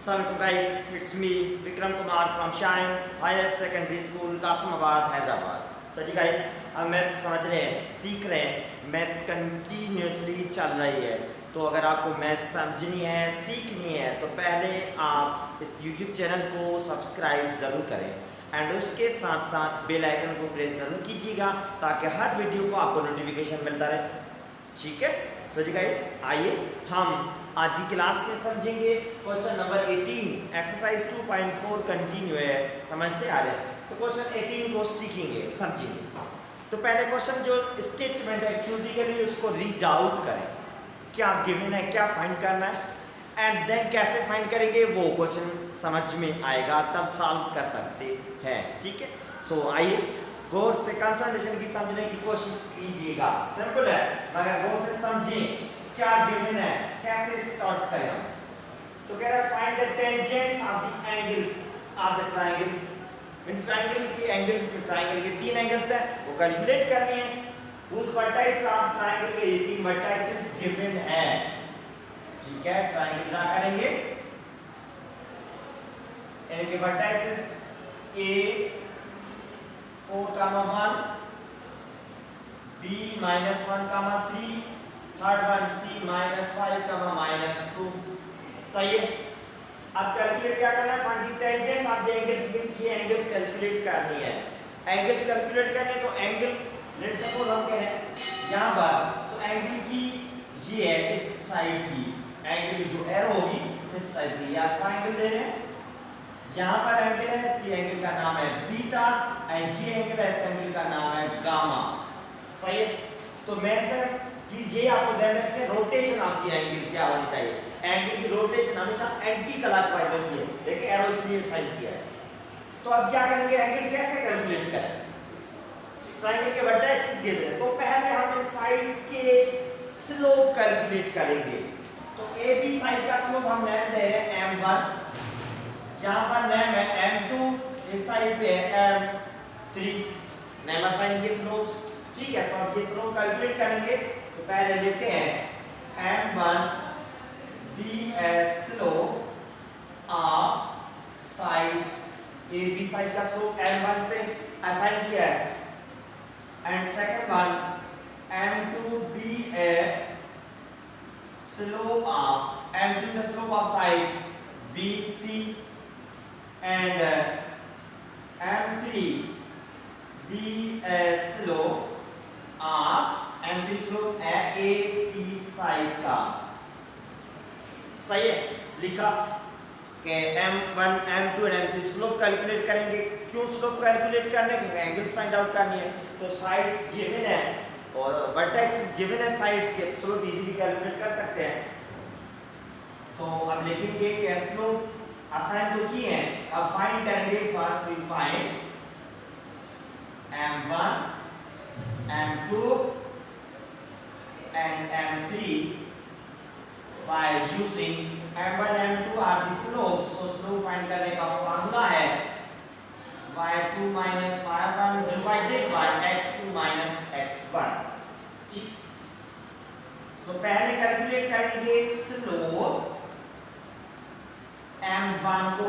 Assalamualaikum guys, it's me Vikram Kumar from Shine Higher Secondary School, Kasimabad, Hyderabad. तो जी guys, अब maths समझ रहे हैं, सीख रहे हैं, मैथ्स कंटिन्यूसली चल रही है। तो अगर आपको मैथ्स समझनी है, सीखनी है, तो पहले आप इस YouTube चैनल को सब्सक्राइब ज़रूर करें एंड उसके साथ साथ बेल आइकन को प्रेस ज़रूर कीजिएगा ताकि हर वीडियो को आपको नोटिफिकेशन मिलता रहे। ठीक है, सो जी गाइस, आइए हम आज की क्लास में समझेंगे क्वेश्चन नंबर 18 एक्सरसाइज 2.4 कंटिन्यूअस। समझते आ रहे हैं? तो क्वेश्चन 18 को सीखेंगे, समझेंगे। तो पहले क्वेश्चन जो स्टेटमेंट है थ्योरेटिकली उसको रीड आउट करें, क्या गिवन है, क्या फाइंड करना है एंड देन कैसे फाइंड करेंगे वो क्वेश्चन समझ में आएगा, तब सॉल्व कर सकते हैं। ठीक है, सो आइए गौर से कंसंट्रेशन की समझने की कोशिश कीजिएगा। सिंपल है मगर गौर से समझें क्या गिवन है, कैसे स्टार्ट करें हम। तो कह रहा है find the tangents of the angles of the triangle. In triangle की एंगल्स में, ट्रायंगल के 3 एंगल्स हैं, वो कैलकुलेट करनी है। उस वर्टेक्स ऑफ ट्रायंगल के 3 वर्टेक्सेस गिवन है। ठीक है, ट्रायंगल ड्रा करेंगे, इनके vertexes A 4,1, B -1, 3, third one C -5, -2। सही है। अब कैलकुलेट क्या करना है, find the tangents of the angles, means ये एंगल्स कैलकुलेट करनी है। एंगल्स कैलकुलेट करने तो एंगल लेट सपोज हम कहें यहां पर, तो एंगल की ये है इस साइड की, एंगल जो एरो होगी इस साइड की, या एंगल दे रहे हैं यहां पर एंगल है, इस एंगल का नाम है बीटा एंड ये एंगल है, इस एंगल का नाम है गामा। सही है। तो मेन चीज ये आपको ध्यान रखना है, रोटेशन ऑफ द एंगल क्या होनी चाहिए। एंगल की रोटेशन हमेशा एंटी क्लॉकवाइज होती है, देखिए एरो इसलिए साइन किया है। तो अब क्या करेंगे, एंगल कैसे कैलकुलेट करें। ट्रायंगल के वर्टेक्सेस दिए हैं, तो पहले हम इन साइड्स के स्लोप कैलकुलेट करेंगे। तो ए बी साइड का स्लोप हम नेम दे रहे हैं m1, यहां पर नेम है m2, इस साइड पे है m3, नेम असाइन के स्लोप्स। ठीक है, तो अब ये स्लोप कैलकुलेट करेंगे। तो पहले लेते हैं m1 bs slope of side A B, side का स्लोप m1 से असाइन किया है, and second one m2 bs slope of m3 the slope of side bc and m3 bs slope of m3 slope है ac side का। सही है, लिखा कि m1 m2 और m3 स्लोप कैलकुलेट करेंगे। क्यों स्लोप कैलकुलेट करने, क्योंकि एंगल्स फाइंड आउट करनी है। तो साइड्स गिवन है और वर्टेक्सेस गिवन है, साइड्स के स्लोप इजीली कैलकुलेट कर सकते हैं। सो अब लिखेंगे कि स्लोप असाइन तो की है, अब फाइंड करेंगे। First we find m1 m2 and m3 by using m1 m2 are the slopes। so slope find करने का फार्मूला है y2 minus y1 divided by x2 minus x1। ठीक, so पहले कैलकुलेट करेंगे स्लोप m1 को।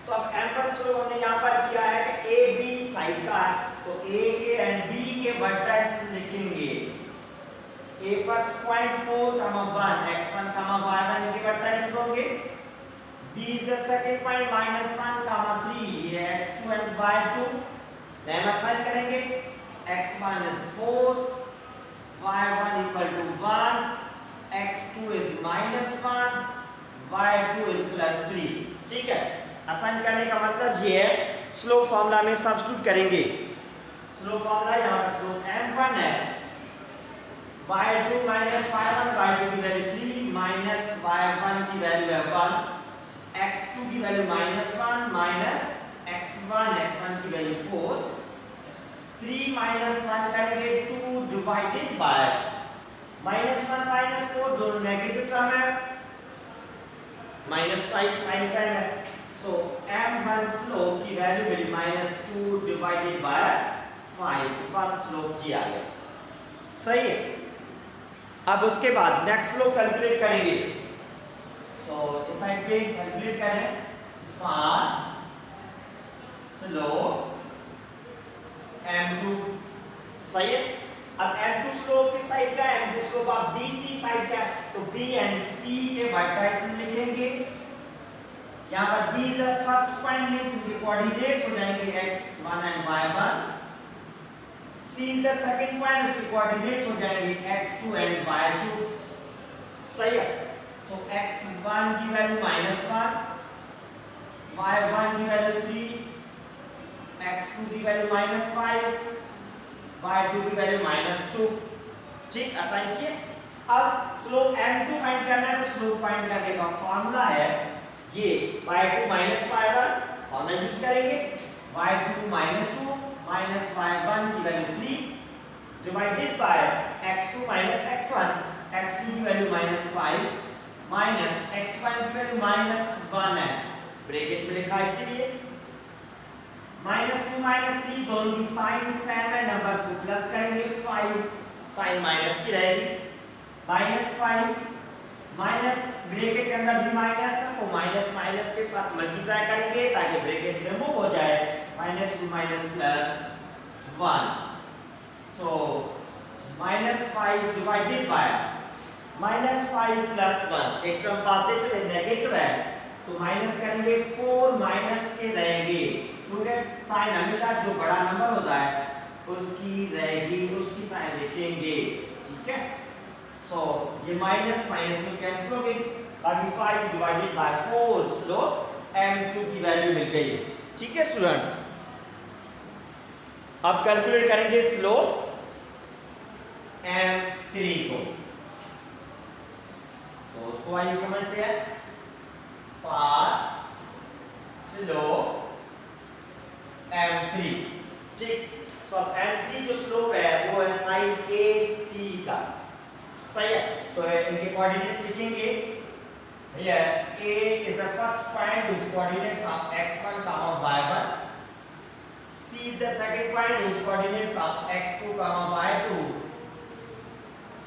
तो अब m1 स्लोप हमने यहां पर किया है कि a b साइड का है, तो a के एंड b के वर्टेक्स लिखेंगे। a first point 4, 1 x1, y1 के वर्टेक्स होंगे। b is the second point -1, 3 ये x2 and y2 name assign करेंगे। x1 is 4, y1 equal to 1, x2 is -1, y2 is +3। ठीक है, असाइन करने का मतलब ये है, स्लोप फार्मूला में सब्स्टिट्यूट करेंगे। स्लोप फार्मूला यहां पर स्लोप m1 है, y2 minus y1, y2 की वैल्यू 3 माइनस y1 की वैल्यू है 1, x2 की वैल्यू -1 माइनस x1, x1 की वैल्यू 4, 3 माइनस 1 करेंगे 2 डिवाइडेड बाय -1 -4 दोनों नेगेटिव टर्म है, -5 साइन साइन है। सो m1 स्लोप की वैल्यू मिली -2 डिवाइडेड बाय 5, फर्स्ट स्लोप किया गया। सही है। अब उसके बाद नेक्स्ट स्लोप कैलकुलेट करेंगे। सो इस साइड साइड पे कैलकुलेट करें फार स्लोप m2, सही है। अब m2 स्लोप किस साइड का है, m2 स्लोप आप bc साइड का है, तो b एंड c के वर्टाइसेस लिखेंगे। यहाँ पर b is the first point, means इनके कोऑर्डिनेट्स हो जाएंगे x1 and y1। c is the second point, उसके कोऑर्डिनेट्स हो जाएंगे x2 एंड y2, सही है। सो x1 की वैल्यू -1, y1 की वैल्यू 3, x2 की वैल्यू -5, y2 की वैल्यू -2, ठीक, असाइन किए। अब स्लोप m2 फाइंड करना है, तो स्लोप फाइंड करने का फार्मूला है ये y2 - y1, फार्मूला यूज करेंगे y2 - 2 y1 की value 3 divided by x2 - x1, x2 की वैल्यू -5 माइनस x1 की वैल्यू -1 है, ब्रैकेट में लिखा है इसीलिए। -2 - 3 दोनों की साइन सेम है, नंबर्स को प्लस करेंगे 5 साइन माइनस की रहेगी, -5 माइनस ब्रैकेट के अंदर भी माइनस है, तो माइनस माइनस के साथ मल्टीप्लाई करेंगे ताकि ब्रैकेट रिमूव हो जाए, -2 - +1, सो -5 डिवाइडेड बाय -5 + 1, एक टर्म पॉजिटिव है नेगेटिव है, तो माइनस करेंगे 4 माइनस के रहेंगे, क्योंकि साइन हमेशा जो बड़ा नंबर होता है उसकी रहेगी, उसकी साइन लिखेंगे, ठीक है। सो ये माइनस माइनस में कैंसिल हो गई, बाकी 5 डिवाइडेड बाय 4 स्लोप m2 की वैल्यू मिल गई, ठीक है स्टूडेंट्स। अब कैलकुलेट करेंगे स्लोप m3 को, तो उसको आइए समझते हैं। फार स्लोप m3, ठीक। सो अब m3 जो स्लोप है वो है साइन AC का, सही है। तो इनके कोऑर्डिनेट्स लिखेंगे, भैया A is the first point whose coordinates of x1, y1, C is the second point whose coordinates of x2, y2,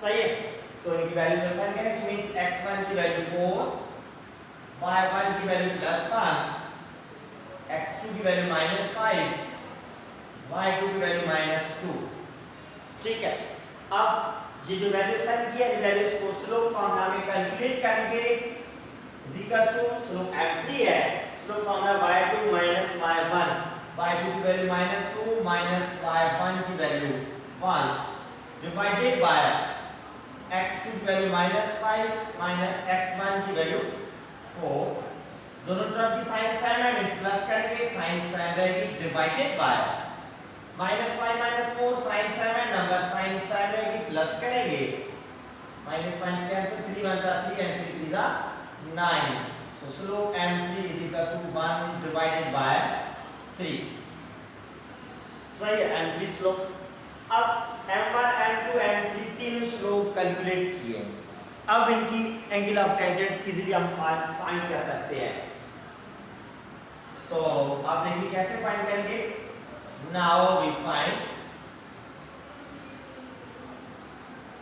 सही है। तो इनकी वैल्यू असाइन करें, कि मींस x1 की वैल्यू 4, y1 की वैल्यू +1, x2 की वैल्यू -5, y2 की वैल्यू -2, ठीक है। अब ये जो वैल्यू असाइन किया है, वैल्यूज को स्लोप फार्मूला में कैलकुलेट करेंगे, स्लोप m3 है, slope formula y2 - y1, y2 की वैल्यू -2 माइनस y1 की वैल्यू 1 डिवाइडेड बाय x2 की वैल्यू -5 माइनस x1 की वैल्यू 4, दोनों तरफ की साइन सेम है, मींस प्लस करेंगे, साइन सेम रहेगी, डिवाइडेड बाय -5 - 4 साइन सेम है, नंबर साइन सेम रहेगी, प्लस करेंगे, माइनस माइनस कैंसिल, 3 1 जा 3 एंड 3 3 जा 9, so slope m3 is equal to 1 divided by 3, सही है, m3 स्लोप। अब m1 m2 m3 तीनों स्लोप कैलकुलेट किए, अब इनकी एंगल ऑफ टेंजेंट्स इजीली हम फाइंड कर सकते हैं। सो आप देखिए कैसे फाइंड करेंगे। Now we find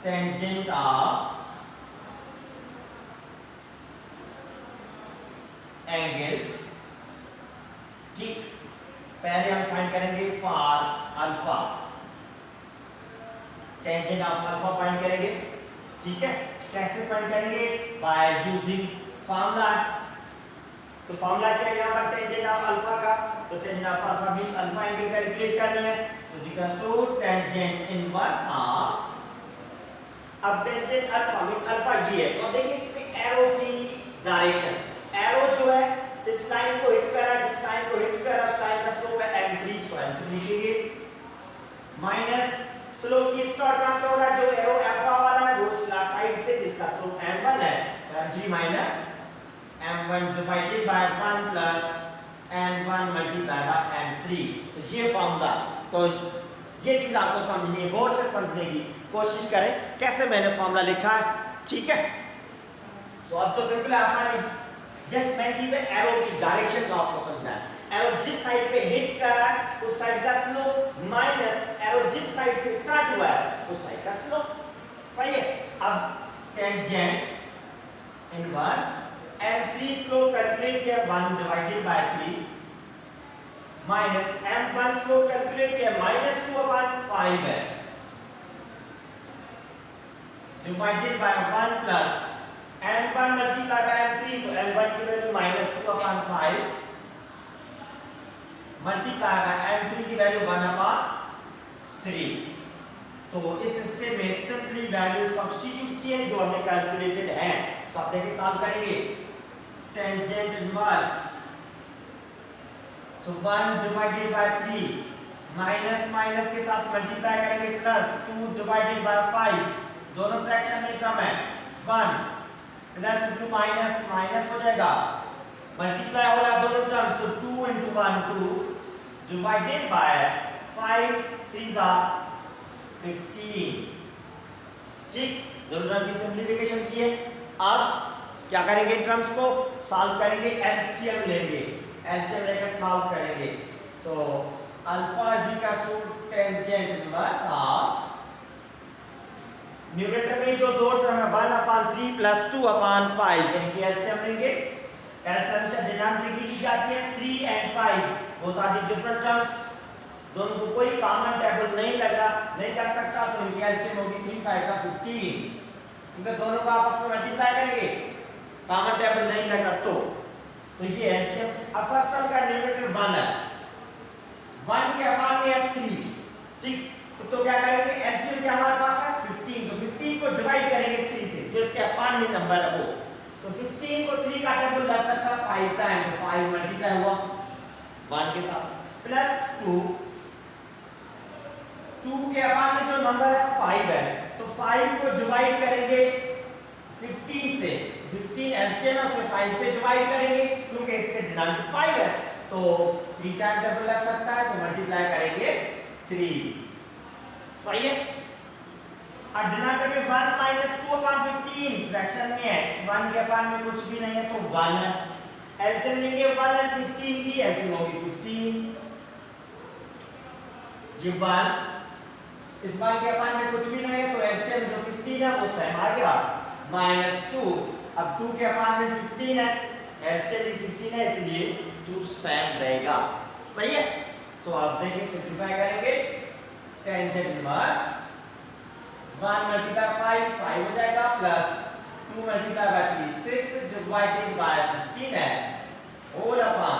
tangent of angles, ठीक। पहले हम फाइंड करेंगे for alpha, tangent of alpha find करेंगे, ठीक है। कैसे फाइंड करेंगे, बाय यूजिंग फार्मूला। तो फार्मूला क्या है यहाँ पर टेंजेंट ऑफ अल्फा का, तो tangent of alpha means alpha angle calculate करनी है, so equals to tangent inverse of, अब टेंजेंट अल्फा मींस अल्फा ये है, तो अब देखिए इसमें एरो की डायरेक्शन, एरो जो है इस लाइन को हिट कर रहा है, जिस लाइन को हिट कर रहा है उस लाइन का स्लोप है m3, सो m3 लिखेंगे, माइनस स्लोप की स्टार्ट कहां से हो रहा है, जो एरो अल्फा वाला है वो उस साइड से जिसका स्लोप m1 है, तो m3 minus m1 divided by 1 plus m1 multiply by m3, तो ये फार्मूला। तो ये चीज आपको समझनी है, गौर से समझने की कोशिश करें कैसे मैंने फार्मूला लिखा है, ठीक है। सो अब तो सिंपल आसान है, जस्ट मेन चीज है एरो की डायरेक्शन को आपको समझना है, एरो जिस साइड पे हिट कर रहा है उस साइड का स्लोप माइनस एरो जिस साइड से स्टार्ट हुआ है उस साइड का स्लोप, सही है। अब tangent inverse m3 slope calculate किया 1 divided by 3 minus m1 slope calculate किया -2/5 है divided by 1 plus m1 multiply by m3 तो m1 की वैल्यू -2/5 मल्टीप्लाई बाय m3 की वैल्यू 1/3। तो इस स्टेप में सिंपली वैल्यू सब्स्टिट्यूट किए जो हमने कैलकुलेटेड है, तो आप देखिए सॉल्व करेंगे टेंजेंट इनवर्स, तो 1 डिवाइडेड बाय 3 माइनस माइनस के साथ मल्टीप्लाई करेंगे प्लस 2 डिवाइडेड बाय 5, दोनों फ्रैक्शन में टर्म है 1 प्लस इंटू माइनस माइनस हो जाएगा, मल्टीप्लाई हो रहा है दोनों टर्म्स, तो 2 इंटू 1 2 डिवाइडेड बाय 5 3 15। ठीक, दोनों टर्म की सिंप्लीफिकेशन किए। अब क्या करेंगे, टर्म्स को सॉल्व करेंगे, एलसीएम लेंगे, एलसीएम लेकर सॉल्व करेंगे। So alpha is equal to tangent inverse of numerator में जो दो टर्म है 1/3 प्लस 2/5, यानी कि एलसीएम लेंगे। एलसीएम से डिनोमिनेटर की जाती है 3 and 5, both are the different terms, दोनों को कोई कॉमन टेबल नहीं लग सकता, तो इनकी एलसीएम होगी 3 5 15, क्योंकि दोनों को आपस में मल्टीप्लाई करेंगे, कॉमन टेबल नहीं लग रहा तो ये एलसीएम। अब फर्स्ट टर्म का न्यूमरेटर 1 है, 1 के अपान में है 3, ठीक, तो क्या करेंगे, एलसीएम क्या हमारे पास है 15, तो 15 को डिवाइड करेंगे 3 से, जो इसके अपान में नंबर है वो, तो 15 को 3 का टेबल लग सकता है 5 टाइम, तो 5 मल्टीप्लाई हुआ 1 के साथ प्लस 2 के अपान में जो नंबर है 5 है, तो 5 को डिवाइड करेंगे 15 से, 15 एलसीएम है उसमें 5 से डिवाइड करेंगे, क्योंकि इसके डिनोमिनेटर 5 है, तो 3 टाइम टेबल लग सकता है, तो मल्टीप्लाई करेंगे 3, सही है। और डिनोमिनेटर में 1 -2/15 फ्रैक्शन में है, 1 के अपान में कुछ भी नहीं है तो 1 है, एलसीएम लेंगे 1 और 15 की, एलसीएम होगी 15, ये 1, इस 1 के अपान में कुछ भी नहीं है तो एलसीएम जो 15 है वो सेम आ गया -2, अब 2 के अपान में 15 है, एलसीएम भी 15 है, इसलिए 2 सेम रहेगा, सही है। सो आप देखिए सिंपलीफाई करेंगे, टेंजेंट इनवर्स 1 मल्टीप्लाई 5 हो जाएगा, plus 2 multiply by 3 6 divided by 15 है, whole upon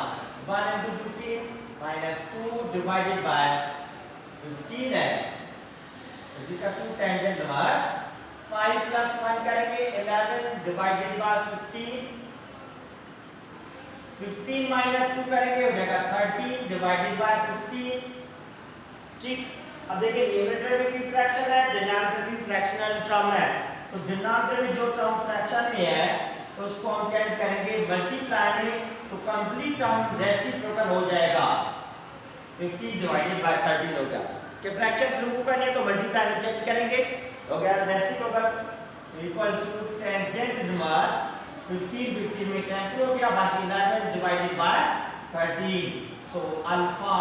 1 into 15 minus 2 divided by 15 है, is equal to tangent inverse 5 plus 1 करेंगे 11 डिवाइडेड बाय 15, 15 माइनस 2 करेंगे हो जाएगा 13 डिवाइडेड बाय 15, ठीक। अब देखिए न्यूमरेटर में भी फ्रैक्शन है, डिनोमिनेटर भी फ्रैक्शनल टर्म है, तो डिनोमिनेटर में जो टर्म फ्रैक्शन में है तो उसको हम चेंज करेंगे मल्टीप्लाई में, तो कंप्लीट टर्म रेसिप्रोकल हो जाएगा, 50 डिवाइडेड बाय 13 हो गया, कि फ्रैक्शन रिमूव करने तो मल्टीप्लाई में चेंज करेंगे, हो गया reciprocal, so equals to tangent inverse 15 में कैंसिल हो गया, बाकी 11 डिवाइडेड बाय 13, सो अल्फा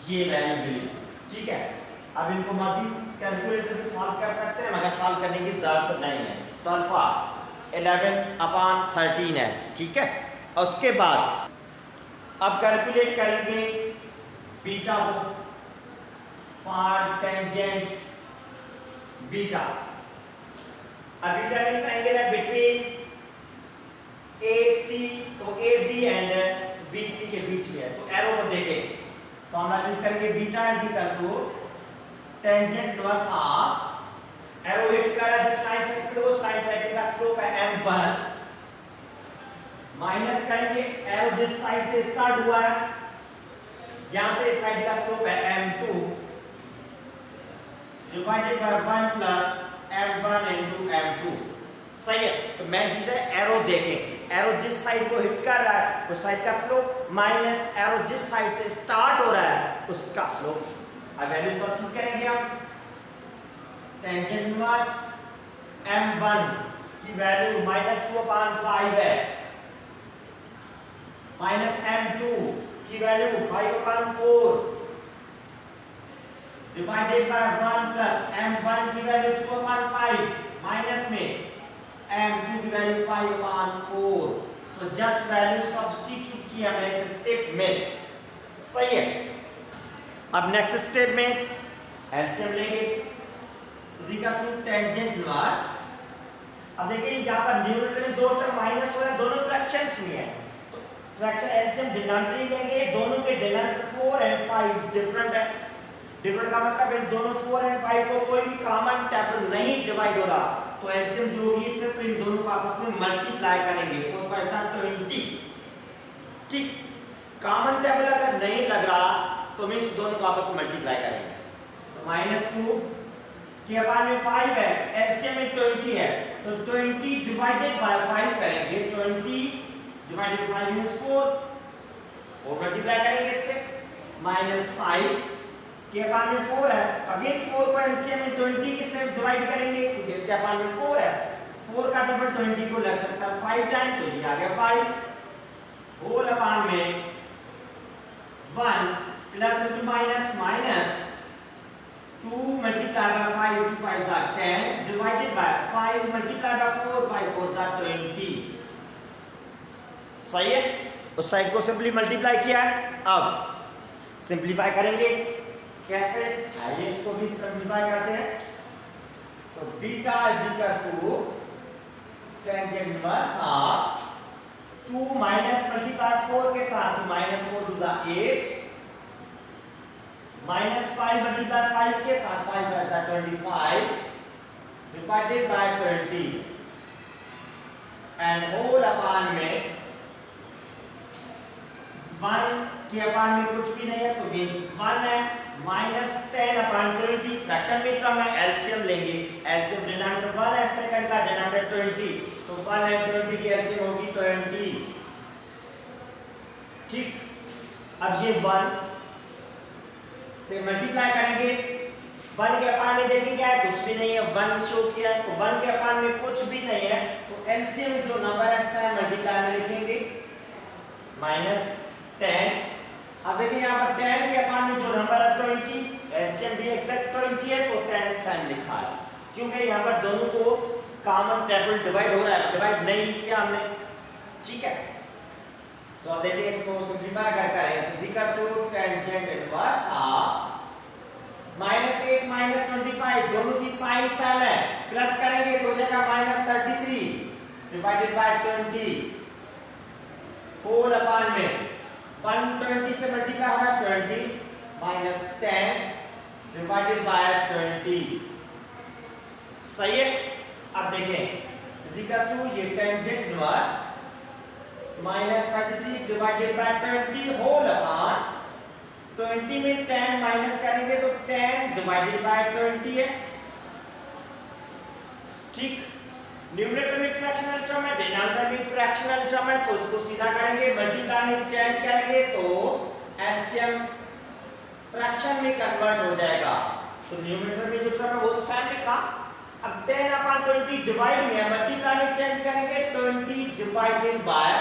ये वैल्यू मिली, ठीक है। अब इनको मजीद कैलकुलेटर पे सॉल्व कर सकते हैं, मगर सॉल्व करने की जरूरत नहीं है, तो अल्फा 11/13 है, ठीक है। और उसके बाद अब कैलकुलेट करेंगे बीटा को, फॉर टेंजेंट बीटा, अब बीटा मींस एंगल है बिटवीन AC, तो AB एंड BC के बीच में है, तो एरो को देखें, फॉर्मूला यूज करेंगे, beta is equal to tangent inverse of, arrow hit कर रहा है जिस लाइन से क्लोज लाइन साइड का स्लोप है m1, माइनस करेंगे एरो जिस साइड से स्टार्ट हुआ है, यहां से इस साइड का स्लोप है m2, divided by 1 plus m1 into m2, सही है। तो मेन चीज है एरो देखें, एरो जिस साइड को हिट कर रहा है उस साइड का स्लोप माइनस एरो जिस साइड से स्टार्ट हो रहा है उसका स्लोप। अब वैल्यू सब्स्टिट्यूट करेंगे हम, टेंजेंट इनवर्स m1 की वैल्यू -2/5 है, माइनस m2 की value 5/4 divided by 1 plus m1 की वैल्यू 2/5 माइनस में m2 की value 5/4। So just value substitute किया हमने इस स्टेप में, सही है। अब नेक्स्ट स्टेप में एलसीएम लेंगे, टेंजेंट इनवर्स। अब देखिए यहाँ पर न्यूमरेटर में दो टर्म माइनस हो रहे हैं, दोनों फ्रैक्शंस में है, तो फ्रैक्शन एलसीएम डिनोमिनेटर लेंगे, दोनों के डिनोमिनेटर 4 और 5 डिफरेंट है। डिफरेंट का मतलब इन दोनों 4 और 5 को कोई भी कॉमन टेबल नहीं डिवाइड हो रहा, तो एलसीएम जो होगी सिर्फ इन दोनों को आपस में मल्टीप्लाई करेंगे, 4 5 20। ठीक, कॉमन टेबल अगर नहीं लग रहा तो मींस दोनों को आपस में मल्टीप्लाई करेंगे, तो -2 के अपान में 5 है, एलसीएम में 20 है, तो 20 डिवाइडेड बाय 5 करेंगे, 20 डिवाइडेड बाय 5 मींस 4 मल्टीप्लाई करेंगे इससे, -5 के अपान में 4 है, अगेन 4 को एलसीएम में 20 के साथ डिवाइड करेंगे क्योंकि इसके अपान में 4 है, 4 का डबल 20 को लग सकता है 5 टाइम, तो ये आ गया 5 होल अपान में 1 plus into minus minus 2 multiply bye 5, 2 5 are 10 divided by 5 multiply by 4, 5 4 are 20। सही है, उस साइड को सिंपली मल्टीप्लाई किया है। अब सिंपलीफाई करेंगे, कैसे, आइए इसको भी सिंपलीफाई करते हैं। So beta is equal to tangent inverse of 2 minus multiply 4 के साथ -4 2 जा 8, -5 मल्टीप्लाई 5 के साथ 5 5 जा 25 divided by 20 and whole upon में 1 के अपान में कुछ भी नहीं है तो मींस 1 है, -10 अपान 20 फ्रैक्शन में टर्म है, एलसीएम लेंगे, एलसीएम डिनोमिनेटर 1 है, सेकंड का डिनोमिनेटर 20, सो 1 है 20 की एलसीएम होगी 20। ठीक, अब ये 1 से मल्टीप्लाई करेंगे, 1 के अपान में देखिए क्या है, कुछ भी नहीं है, 1 शो किया है, तो 1 के अपान में कुछ भी नहीं है, तो एलसीएम जो नंबर है साइन मल्टीप्लाई में लिखेंगे -10। अब देखिए यहाँ पर 10 के अपान में जो नंबर है 20, एलसीएम भी एग्जैक्ट 20 है, तो 10 साइन लिखा है, क्योंकि यहाँ पर दोनों को कॉमन टेबल डिवाइड हो रहा है, डिवाइड नहीं किया हमने। ठीक है, तो अब देखिए इसको सिंपलीफाई कर करें, equal to tangent inverse of -8 -25 दोनों की साइन सेम है, प्लस करेंगे तो हो जाएगा -33 डिवाइडेड बाय 20 होल अपान में 120 से मल्टीप्लाई होगा 20 -10 डिवाइडेड बाय 20। सही है, अब देखें इक्वल टू ये tangent inverse -33 divided by 20 whole upon 20 में 10 माइनस करेंगे तो 10 डिवाइडेड बाय 20 है। ठीक, न्यूमरेटर में फ्रैक्शनल टर्म है, डिनोमिनेटर में फ्रैक्शनल टर्म है, तो इसको सीधा करेंगे, मल्टीप्लाई में चेंज करेंगे तो एलसीएम फ्रैक्शन में कन्वर्ट हो जाएगा, तो न्यूमरेटर में जो टर्म है वो सेम लिखा। अब 10 अपान 20 डिवाइड में मल्टीप्लाई में चेंज करेंगे, 20 डिवाइडेड बाय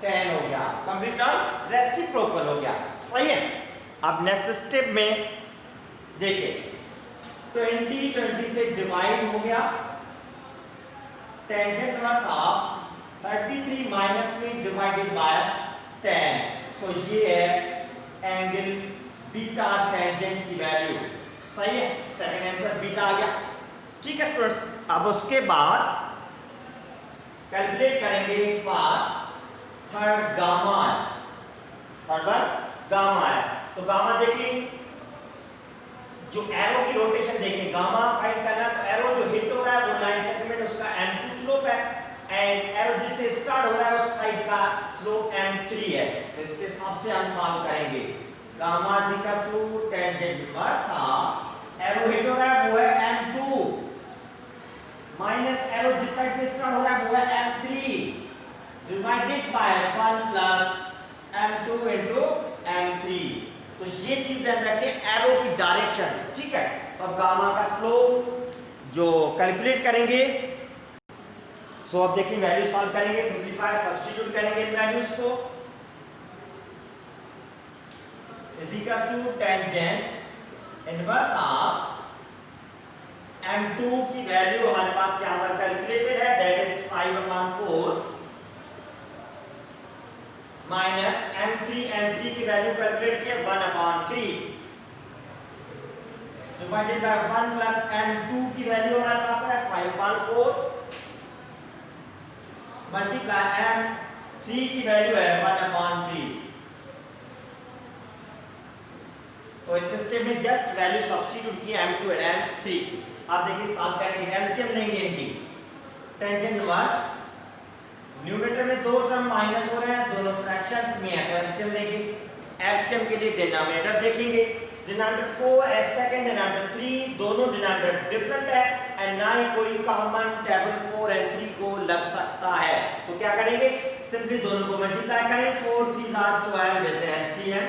10 हो गया, कंप्लीट टर्म रेसिप्रोकल हो गया। सही है, अब नेक्स्ट स्टेप में देखिए 20 20 से डिवाइड हो गया, टेंजेंट इनवर्स ऑफ 33 माइनस में डिवाइडेड बाय 10, सो ये है एंगल बीटा टेंजेंट की वैल्यू। सही है, सेकंड आंसर बीटा आ गया। ठीक है स्टूडेंट्स, अब उसके बाद कैलकुलेट करेंगे for third gamma, third one gamma है, तो गामा देखिए जो एरो की रोटेशन देखिए, गामा फाइंड करना, तो एरो जो हिट हो रहा है वो 9 सेंटीमीटर, उसका m2 स्लोप है, एंड एरो जिससे स्टार्ट हो रहा है उस साइड का स्लोप m3 है, तो इसके हिसाब से हम सॉल्व करेंगे। Gamma equal to tangent inverse of arrow hit हो रहा है वो है m2 माइनस एरो जिस साइड से स्टार्ट हो रहा है वो है m3 divided by 1 plus m2 into m3, तो ये चीज ध्यान रखें, एरो की डायरेक्शन। ठीक है, तो अब गामा का स्लोप जो कैलकुलेट करेंगे, सो अब देखिए वैल्यू सॉल्व करेंगे, सिंपलीफाई सब्स्टिट्यूट करेंगे इन वैल्यूज को, is equal to tangent inverse of m2 की वैल्यू हमारे पास यहां पर कैलकुलेटेड है, दैट इज माइनस m3 की वैल्यू कैलकुलेट किया 1/3 डिवाइडेड बाय 1 प्लस m2 की वैल्यू हमारे पास है 5/4 मल्टीप्लाई m3 की वैल्यू है 1/3। तो इस सिस्टम में जस्ट वैल्यू सब्स्टिट्यूट किया m2 और m3। आप देखिए सॉल्व करेंगे, एलसीएम लेंगे इनकी। टेंजेंट इनवर्स न्यूमरेटर में दो टर्म माइनस हो रहे हैं, दोनों फ्रैक्शंस में है, तो एलसीएम लेंगे। एलसीएम के लिए डिनोमिनेटर देखेंगे, डिनोमिनेटर 4 है, सेकंड डिनोमिनेटर 3, दोनों डिनोमिनेटर डिफरेंट है एंड ना ही कोई कॉमन टेबल 4 एंड 3 को लग सकता है। तो क्या करेंगे, सिंपली दोनों को मल्टीप्लाई करें, 4 3 12 इज एलसीएम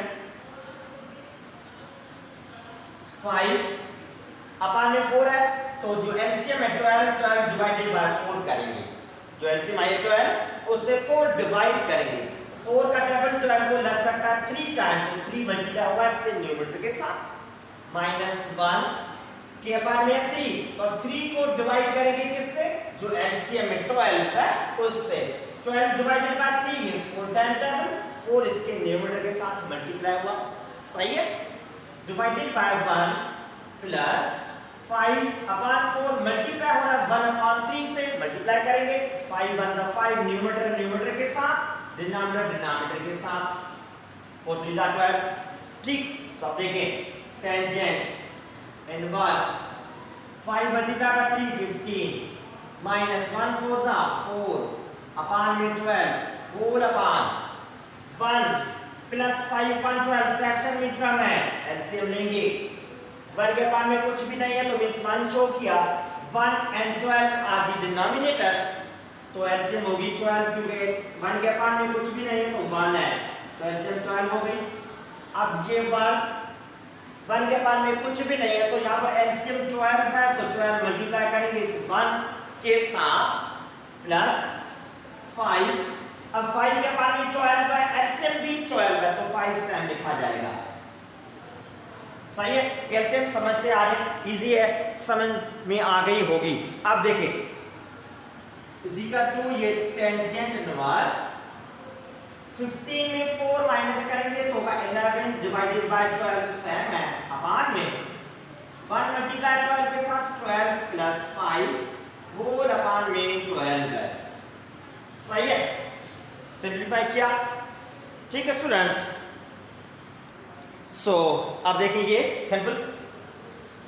5 अपान में 4 है, तो जो एलसीएम है 12 डिवाइडेड बाय 4 करेंगे, जो एलसीएम है 12 उससे 4 डिवाइड करेंगे, तो 4 का टेबल 12 को लग सकता है 3 टाइम, तो 3 मल्टीप्लाई हुआ इसके न्यूमरेटर के साथ -1 के अपान में 3, तो अब 3 को डिवाइड करेंगे किससे, जो एलसीएम में 12 है उससे। 12 divided by 3 means 4 time table, 4 इसके न्यूमरेटर के साथ मल्टीप्लाई हुआ, सही है। Divided by 1 plus 5 upon 4 multiply हो रहा है 1/3 से, मल्टीप्लाई करेंगे 5 1 जा 5 न्यूमरेटर के साथ, डिनोमिनेटर के साथ, 4 3 जा 12। ठीक, सब देखें, टेंजेंट इनवर्स 5 मल्टीप्लाई बाय 3 15 -1 4 जा 4 अपान में 12 होल अपान 1 प्लस 5/12 फ्रैक्शन में टर्म है, एलसीएम लेंगे। 1 के अपान में कुछ भी नहीं है तो मींस 1 शो किया, 1 and 12 आर द डिनोमिनेटर्स, तो एलसीएम होगी 12 क्योंकि 1 के अपान में कुछ भी नहीं है तो 1 है, तो एलसीएम 12 हो गई। अब ये 1 के अपान में कुछ भी नहीं है तो यहाँ पर एलसीएम 12 है, तो 12 मल्टीप्लाई करेंगे इस 1 के साथ प्लस 5, अब 5 के अपान में 12 है, एलसीएम भी 12 है, तो 5 टाइम लिखा जाएगा, सही है। कैल्शियम समझते आ रहे हैं, इजी है, समझ में आ गई होगी। अब देखें इक्वल्स टू ये टेंजेंट इनवर्स 15 में 4 माइनस करेंगे तो होगा 11 डिवाइडेड बाय 12 सेम है अपान में 1 मल्टीप्लाई 12 के साथ 12 प्लस 5 होल अपान में 12 है, सही है। सिंपलीफाई किया, ठीक है स्टूडेंट्स। सो अब देखिए ये सिंपल,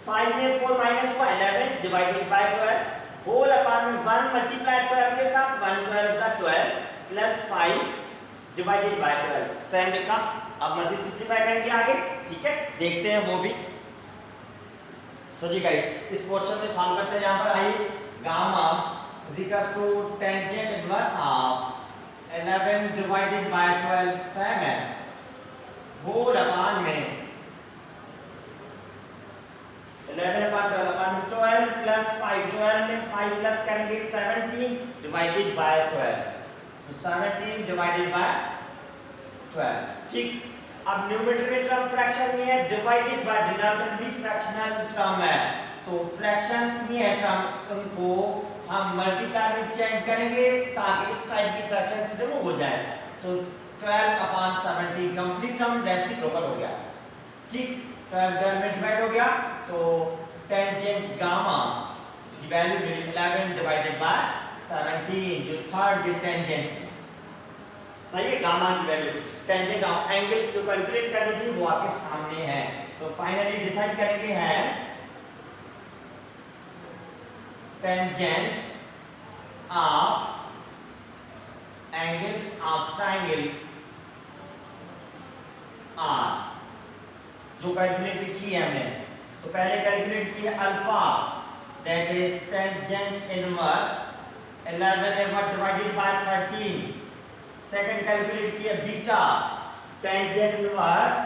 5 में 4 माइनस हुआ 11 डिवाइडेड बाय 12 होल अपान में 1 मल्टीप्लाई 12 के साथ 1 12 का 12 प्लस 5 डिवाइडेड बाय 12 सेम लिखा। अब मजीद सिंपलीफाई करेंगे आगे, ठीक है, देखते हैं वो भी। सो जी गाइस इस पोर्शन में सॉल्व करते हैं। यहाँ पर I gamma is equals to tangent inverse of 11 divided by 12 7 whole upon में 11 अपान 12 प्लस 5, 12 में 5 प्लस करेंगे 17 divided by 12, so 17 divided by 12, ठीक। अब न्यूमरेटर में टर्म फ्रैक्शन में है, डिवाइडेड बाय डिनोमिनेटर भी फ्रैक्शनल टर्म है, तो फ्रैक्शंस में है टर्म्स उनको हम मल्टीप्लाई में चेंज करेंगे ताकि इस टाइप की फ्रैक्शंस रिमूव हो जाए, तो 12/17 कंप्लीट टर्म रेसिप्रोकल हो गया, ठीक। 12 में डिवाइड हो गया, सो टेंजेंट गामा की वैल्यू मिली 11 डिवाइडेड बाय 17, जो थर्ड जो टेंजेंट, सही है। गामा की वैल्यू टेंजेंट ऑफ एंगल्स जो कैलकुलेट करनी थी वो आपके सामने है। सो फाइनली डिसाइड करेंगे hence tangent of angles of triangle are जो कैलकुलेट की है हमने। सो पहले कैलकुलेट किया alpha that is tangent inverse 11 divided by 13, second calculate किया beta tangent inverse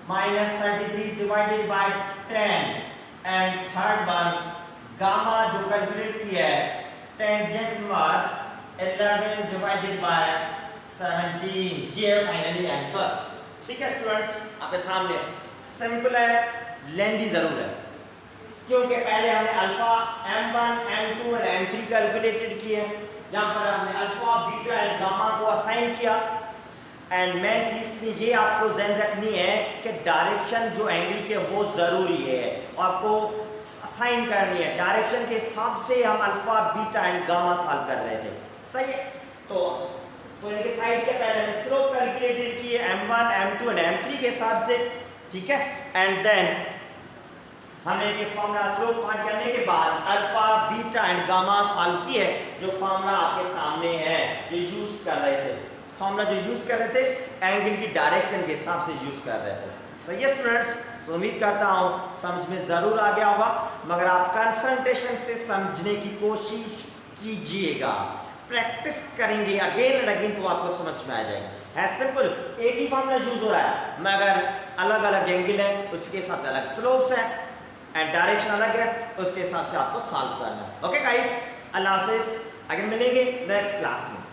-33 divided bye 10 and third one gamma जो calculate किया है टेंजेंट इनवर्स 11 डिवाइडेड बाय 17, ये फाइनली आंसर, ठीक है स्टूडेंट्स। आपके सामने सिंपल है, लेंथी जरूर है क्योंकि पहले हमने अल्फा m1 m2 और m3 कैलकुलेटेड किए हैं, जहां पर हमने अल्फा बीटा एंड गामा को असाइन साइन किया। एंड मेन चीज में ये आपको ध्यान रखनी है कि डायरेक्शन जो एंगल के वो जरूरी है, आपको साइन करनी है। डायरेक्शन के हिसाब से हम alpha beta and gamma solve कर रहे थे, सही है। तो इनके साइड के पहले स्लोप कैलकुलेटेड की है m1 m2 एंड m3 के हिसाब से, ठीक है। एंड देन हमने ये फार्मूला स्लोप फाइंड करने के बाद alpha beta and gamma solve की है, जो फार्मूला आपके सामने है जो यूज कर रहे थे, फार्मूला जो यूज कर रहे थे एंगल की डायरेक्शन के हिसाब से यूज कर रहे थे, सही है स्टूडेंट्स। तो उम्मीद करता हूँ समझ में जरूर आ गया होगा, मगर आप कंसंट्रेशन से समझने की कोशिश कीजिएगा, प्रैक्टिस करेंगे अगेन एंड अगेन तो आपको समझ में आ जाएगा। है सिंपल, एक ही फार्मूला यूज हो रहा है मगर अलग अलग एंगल है, उसके हिसाब से अलग स्लोप्स है एंड डायरेक्शन अलग है, उसके हिसाब से आपको सॉल्व करना है। ओके गाइस, अल्लाह हाफिज, आगे मिलेंगे नेक्स्ट क्लास में।